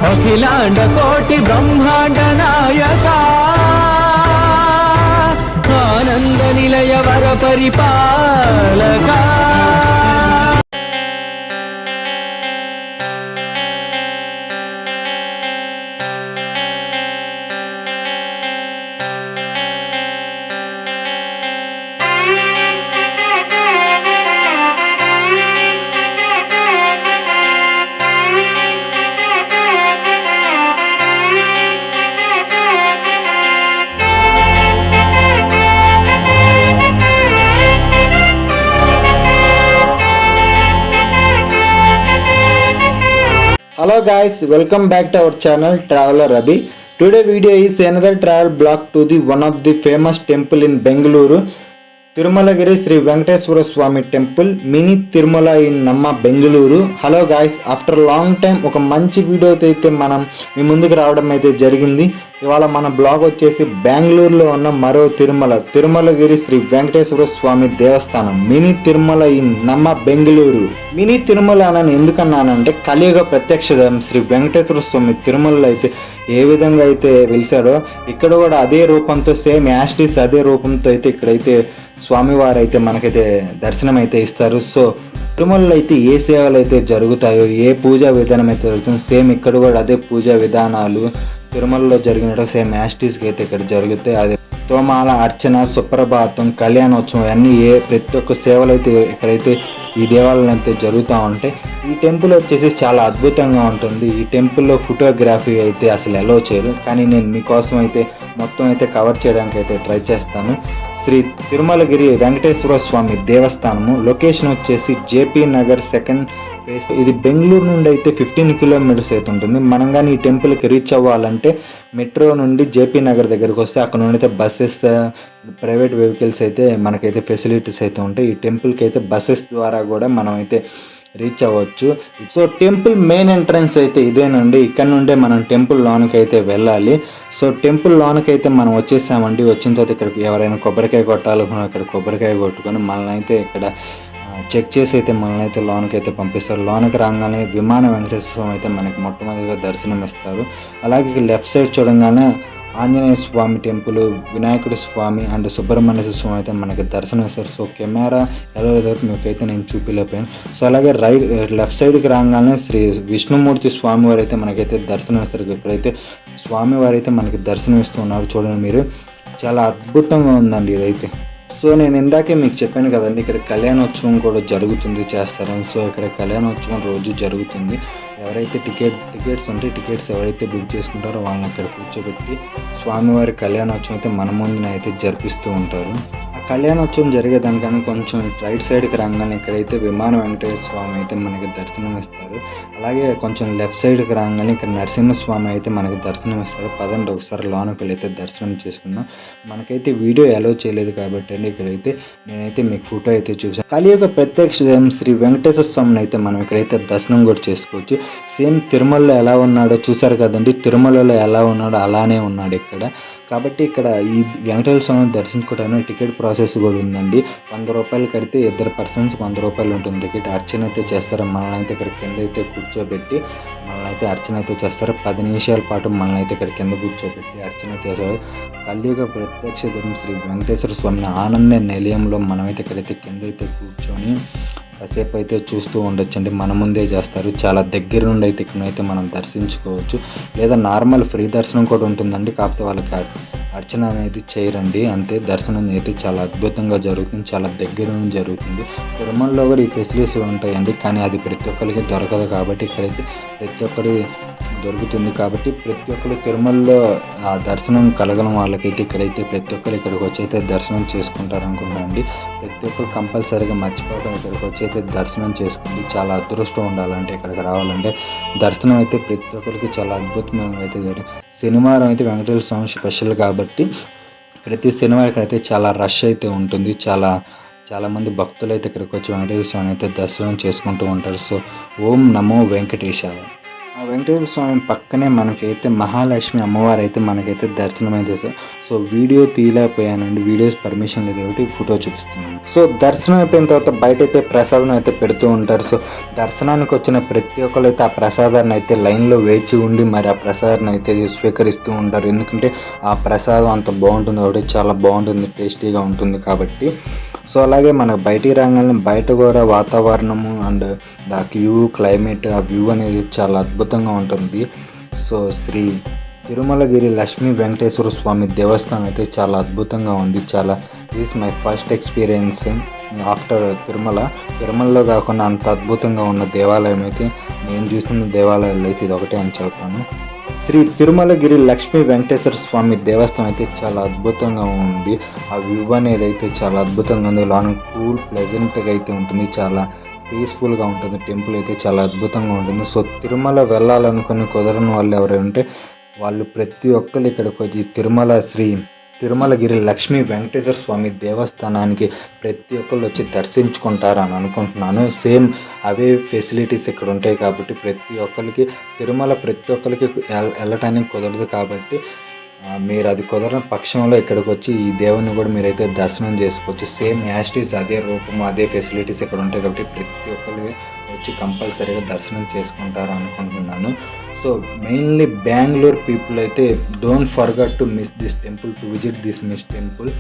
అఖిలాండ కోటి బ్రహ్మాండ నాయక ఆనంద నిలయ వర పరిపాలక Hello guys, welcome back to our channel Traveler Rabi. Today video is another travel blog to the one of the famous temple in Bengaluru, Tirumalagiri Sri Venkateswara Swami Temple, Mini Tirumala in Namma Bengaluru. Hello guys, after a long time ఒక మంచి video అయితే మనం మీ ముందుకు రావడం అయితే జరిగింది. ఇవాళ మన బ్లాగ్ వచ్చేసి బెంగళూరులో ఉన్న మరో తిరుమలగిరి శ్రీ వెంకటేశ్వర స్వామి దేవస్థానం మినీ తిరుమల ఇన్ నమ్మ బెంగళూరు. మినీ తిరుమల అని ఎందుకన్నానంటే కలియుగ ప్రత్యక్ష దైవం శ్రీ వెంకటేశ్వర స్వామి తిరుమలలో అయితే ఏ విధంగా అయితే వెలిసాడో ఇక్కడ కూడా అదే రూపంతో సేమ్ యాస్టిస్ అదే రూపంతో అయితే ఇక్కడైతే స్వామివారు అయితే మనకైతే దర్శనం అయితే ఇస్తారు. సో తిరుమలలో అయితే ఏ సేవలు అయితే జరుగుతాయో ఏ పూజా విధానం అయితే జరుగుతుందో సేమ్ ఇక్కడ కూడా అదే పూజా విధానాలు తిరుమలలో జరిగినట్టు సేమ్ యాస్టిస్కి అయితే ఇక్కడ జరుగుతాయి. అదే తోమాల అర్చన సుప్రభాతం కళ్యాణోత్సవం అన్నీ ప్రతి ఒక్క సేవలు అయితే ఇక్కడైతే ఈ దేవాలయం అయితే జరుగుతూ ఉంటాయి. ఈ టెంపుల్ వచ్చేసి చాలా అద్భుతంగా ఉంటుంది. ఈ టెంపుల్లో ఫోటోగ్రఫీ అయితే అసలు అలో చేయరు, కానీ నేను మీకోసం అయితే మొత్తం అయితే కవర్ చేయడానికి అయితే ట్రై చేస్తాను. శ్రీ తిరుమలగిరి వెంకటేశ్వర స్వామి దేవస్థానము లొకేషన్ వచ్చేసి జేపీ నగర్ సెకండ్ ఫేస్. ఇది బెంగళూరు నుండి అయితే 15 కిలోమీటర్స్ అయితే ఉంటుంది. మనం కానీ ఈ టెంపుల్కి రీచ్ అవ్వాలంటే మెట్రో నుండి జేపీ నగర్ దగ్గరికి వస్తే అక్కడ నుండి అయితే బస్సెస్ ప్రైవేట్ వెహికల్స్ అయితే మనకైతే ఫెసిలిటీస్ అయితే ఉంటాయి. ఈ టెంపుల్కి అయితే బస్సెస్ ద్వారా కూడా మనం అయితే రీచ్ అవ్వచ్చు. సో టెంపుల్ మెయిన్ ఎంట్రన్స్ అయితే ఇదేనండి. ఇక్కడ నుండే మనం టెంపుల్ లోనికి అయితే వెళ్ళాలి. సో టెంపుల్ లోనికి అయితే మనం వచ్చేసామండి. వచ్చిన తర్వాత ఇక్కడ ఎవరైనా కొబ్బరికాయ కొట్టాలనుకున్నా ఇక్కడ కొబ్బరికాయ కొట్టుకొని మనల్ని అయితే ఇక్కడ చెక్ చేసి అయితే మనల్ని అయితే లోనికి అయితే పంపిస్తారు. లోనికి రాగానే విమాన వెంకటేశ్వర స్వామి అయితే మనకి మొట్టమొదటిగా దర్శనం ఇస్తారు. అలాగే లెఫ్ట్ సైడ్ చూడంగానే ఆంజనేయ స్వామి టెంపుల్, వినాయకుడి స్వామి అండ్ సుబ్రహ్మణ్య స్వామి అయితే మనకి దర్శనం ఇస్తారు. సో కెమెరా ఎలా దగ్గర మీకైతే నేను చూపిలేకపోయాను. సో అలాగే లెఫ్ట్ సైడ్కి రాగానే శ్రీ విష్ణుమూర్తి స్వామివారు అయితే మనకైతే దర్శనం ఇస్తారు. ఇక్కడైతే స్వామివారు అయితే మనకి దర్శనం ఇస్తూ ఉన్నారు. చూడండి మీరు, చాలా అద్భుతంగా ఉందండి ఇదైతే. సో నేను ఇందాకే మీకు చెప్పాను కదండి, ఇక్కడ కళ్యాణోత్సవం కూడా జరుగుతుంది చేస్తారని. సో ఇక్కడ కళ్యాణోత్సవం రోజు జరుగుతుంది. ఎవరైతే టికెట్స్ ఉంటే టికెట్స్ ఎవరైతే బుక్ చేసుకుంటారో వాళ్ళని అక్కడ కూర్చోబెట్టి స్వామివారి కళ్యాణోత్సవం అయితే మన ముందున అయితే జరిపిస్తూ ఉంటారు. ఆ కళ్యాణోత్సవం జరిగేదానికన్నా కొంచెం రైట్ సైడ్కి రాగానే ఇక్కడైతే విమాన వెంకటేశ్వర స్వామి అయితే మనకి దర్శనం ఇస్తారు. అలాగే కొంచెం లెఫ్ట్ సైడ్కి రాగానే ఇక్కడ నరసింహస్వామి అయితే మనకి దర్శనం ఇస్తారు. పదండి ఒకసారి లోనకి వెళ్ళైతే దర్శనం చేసుకున్నాం. మనకైతే వీడియో అలో చేయలేదు కాబట్టి అండి ఇక్కడైతే నేనైతే మీకు ఫోటో అయితే చూసాను. కలియుగ ప్రత్యక్ష దైవం శ్రీ వెంకటేశ్వర స్వామిని అయితే మనం ఇక్కడైతే దర్శనం కూడా చేసుకోవచ్చు. సేమ్ తిరుమలలో ఎలా ఉన్నాడో చూసారు కదండి, తిరుమలలో ఎలా ఉన్నాడో అలానే ఉన్నాడు ఇక్కడ. కాబట్టి ఇక్కడ ఈ వెంకటేశ్వర స్వామిని దర్శించుకోవడానికి టికెట్ ప్రాసెస్ కూడా ఉందండి. 100 రూపాయలు కడితే 2 పర్సన్స్ 100 రూపాయలు ఉంటుంది టికెట్. అర్చన అయితే చేస్తారు. మనల్ని అయితే ఇక్కడ కింద అయితే కూర్చోబెట్టి మనల్ని అయితే అర్చన అయితే చేస్తారు. 10 నిమిషాల పాటు మనల్ని అయితే ఇక్కడ కింద కూర్చోబెట్టి అర్చన చేస్తారు. కలియుగ ప్రత్యక్ష దైవం శ్రీ వెంకటేశ్వర స్వామిని ఆనంద నిలయంలో మనమైతే ఇక్కడైతే కింద అయితే కూర్చొని కాసేపు అయితే చూస్తూ ఉండొచ్చండి. మన ముందే చేస్తారు. చాలా దగ్గర నుండి అయితే ఇక్కడైతే మనం దర్శించుకోవచ్చు. లేదా నార్మల్ ఫ్రీ దర్శనం కూడా ఉంటుందండి. కాకపోతే వాళ్ళకి అర్చన అనేది చేయరండి, అంతే. దర్శనం అయితే చాలా అద్భుతంగా జరుగుతుంది, చాలా దగ్గర నుండి జరుగుతుంది. తిరుమలలో కూడా ఈ ఫెసిలిటీస్ ఉంటాయండి, కానీ అది ప్రతి ఒక్కరికి దొరకదు. కాబట్టి ఇక్కడైతే ప్రతి ఒక్కరి దొరుకుతుంది. కాబట్టి ప్రతి ఒక్కరు తిరుమలలో ఆ దర్శనం కలగడం వాళ్ళకైతే ఇక్కడైతే ప్రతి ఒక్కరు ఇక్కడికి వచ్చి అయితే దర్శనం చేసుకుంటారు అనుకుంటానండి. ప్రతి ఒక్కరు కంపల్సరీగా మర్చిపోవడం ఇక్కడికి వచ్చి అయితే దర్శనం చేసుకోండి. చాలా అదృష్టం ఉండాలంటే ఇక్కడికి రావాలంటే దర్శనం అయితే ప్రతి ఒక్కరికి చాలా అద్భుతంగా అయితే శనివారం అయితే వెంకటేశ్వర స్వామి స్పెషల్ కాబట్టి ప్రతి శనివారం ఇక్కడైతే చాలా రష్ అయితే ఉంటుంది. చాలామంది భక్తులు అయితే ఇక్కడికి వచ్చి వెంకటేశ్వర స్వామి అయితే దర్శనం చేసుకుంటూ ఉంటారు. సో ఓం నమో వెంకటేశాయ. ఆ వెంకటేశ్వర స్వామి పక్కనే మనకైతే మహాలక్ష్మి అమ్మవారు అయితే మనకైతే దర్శనం అయితే. సో వీడియో తీయలేకపోయానండి, వీడియోస్ పర్మిషన్ లేదు కాబట్టి ఫోటో చూపిస్తున్నాను. సో దర్శనం అయిపోయిన తర్వాత బయట అయితే ప్రసాదం అయితే పెడుతూ ఉంటారు. సో దర్శనానికి వచ్చిన ప్రతి ఒక్కరు అయితే ఆ ప్రసాదాన్ని అయితే లైన్లో వేచి ఉండి మరి ఆ ప్రసాదాన్ని అయితే స్వీకరిస్తూ ఉంటారు. ఎందుకంటే ఆ ప్రసాదం అంత బాగుంటుంది కాబట్టి, చాలా బాగుంటుంది, టేస్టీగా ఉంటుంది కాబట్టి. సో అలాగే మన బయటికి రాగానే బయట కూడా వాతావరణము అండ్ ద క్లైమేట్, ఆ వ్యూ అనేది చాలా అద్భుతంగా ఉంటుంది. సో శ్రీ తిరుమలగిరి లక్ష్మీ వెంకటేశ్వర స్వామి దేవస్థానం అయితే చాలా అద్భుతంగా ఉంది. చాలా this my first experience after తిరుమలలో కాకుండా అంత అద్భుతంగా ఉన్న దేవాలయం అయితే నేను చూసిన దేవాలయాలు అయితే ఇది ఒకటే అని చెప్తాను. శ్రీ తిరుమలగిరి లక్ష్మీ వెంకటేశ్వర స్వామి దేవస్థానం అయితే చాలా అద్భుతంగా ఉంది. ఆ వ్యూ అనేది అయితే చాలా అద్భుతంగా ఉంది. లోన కూల్ ప్లెజెంట్గా అయితే ఉంటుంది, చాలా పీస్ఫుల్గా ఉంటుంది. టెంపుల్ అయితే చాలా అద్భుతంగా ఉంటుంది. సో తిరుమల వెళ్ళాలనుకుని కుదరని వాళ్ళు ఎవరైనా ఉంటే వాళ్ళు ప్రతి ఒక్కరు ఇక్కడికి వచ్చి తిరుమలగిరి లక్ష్మీ వెంకటేశ్వర స్వామి దేవస్థానానికి ప్రతి ఒక్కళ్ళు వచ్చి దర్శించుకుంటారు అని అనుకుంటున్నాను. సేమ్ అవే ఫెసిలిటీస్ ఇక్కడ ఉంటాయి కాబట్టి ప్రతి ఒక్కరికి వెళ్ళటానికి కుదరదు కాబట్టి మీరు అది కుదరని పక్షంలో ఇక్కడికి వచ్చి ఈ దేవుని కూడా మీరైతే దర్శనం చేసుకోవచ్చు. సేమ్ యాస్టీస్ అదే రూపము, అదే ఫెసిలిటీస్ ఇక్కడ ఉంటాయి కాబట్టి ప్రతి ఒక్కరు వచ్చి కంపల్సరీగా దర్శనం చేసుకుంటారు అనుకుంటున్నాను. సో మెయిన్లీ బెంగళూరు పీపుల్ అయితే don't forget to miss this temple, to visit this temple.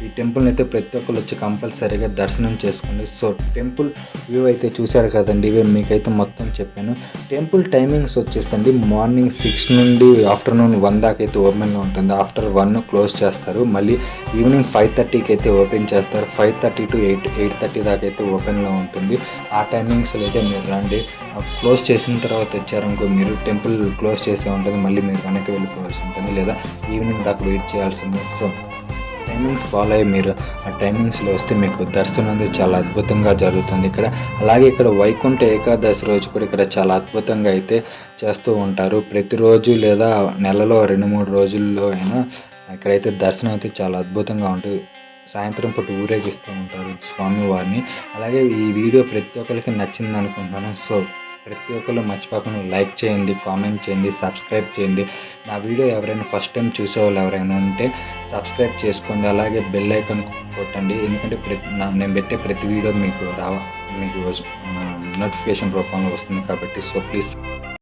ఈ టెంపుల్ని అయితే ప్రతి ఒక్కరు వచ్చి కంపల్సరీగా దర్శనం చేసుకోండి. సో టెంపుల్ వ్యూ అయితే చూశారు కదండి, ఇవే మీకైతే మొత్తం చెప్పాను. టెంపుల్ టైమింగ్స్ వచ్చేసండి మార్నింగ్ 6 నుండి ఆఫ్టర్నూన్ 1 దాకా అయితే ఓపెన్గా ఉంటుంది. ఆఫ్టర్ 1 క్లోజ్ చేస్తారు. మళ్ళీ ఈవినింగ్ 5:30కి అయితే ఓపెన్ చేస్తారు. 5:30 to 8:30 దాకా అయితే ఓపెన్లో ఉంటుంది. ఆ టైమింగ్స్లో అయితే మీరు రండి. క్లోజ్ చేసిన తర్వాత వచ్చారనుకో మీరు టెంపుల్ క్లోజ్ చేసే ఉంటుంది, మళ్ళీ మీరు వెనక్కి వెళ్ళిపోవాల్సి ఉంటుంది, లేదా ఈవినింగ్ దాకా వెయిట్ చేయాల్సి ఉంటుంది. సో టైమింగ్స్ ఫాలో అయ్యి మీరు ఆ టైమింగ్స్లో వస్తే మీకు దర్శనం అనేది చాలా అద్భుతంగా జరుగుతుంది ఇక్కడ. అలాగే ఇక్కడ వైకుంఠ ఏకాదశి రోజు కూడా ఇక్కడ చాలా అద్భుతంగా అయితే చేస్తూ ఉంటారు. ప్రతిరోజు లేదా నెలలో 2-3 రోజుల్లో అయినా ఇక్కడైతే దర్శనం అయితే చాలా అద్భుతంగా ఉంటుంది. సాయంత్రం పూట ఊరేగిస్తూ ఉంటారు స్వామివారిని. అలాగే ఈ వీడియో ప్రతి ఒక్కరికి నచ్చింది అనుకుంటున్నాను. సో ప్రతి ఒక్కరు మర్చిపోకుండా లైక్ చేయండి, కామెంట్ చేయండి, సబ్స్క్రైబ్ చేయండి. నా వీడియో ఎవరైనా ఫస్ట్ టైం చూసేవాళ్ళు ఎవరైనా ఉంటే సబ్స్క్రైబ్ చేసుకోండి. అలాగే బెల్ ఐకాన్ కొట్టండి, ఎందుకంటే నేను పెట్టే ప్రతి వీడియో మీకు నోటిఫికేషన్ రూపంలో వస్తుంది కాబట్టి. So please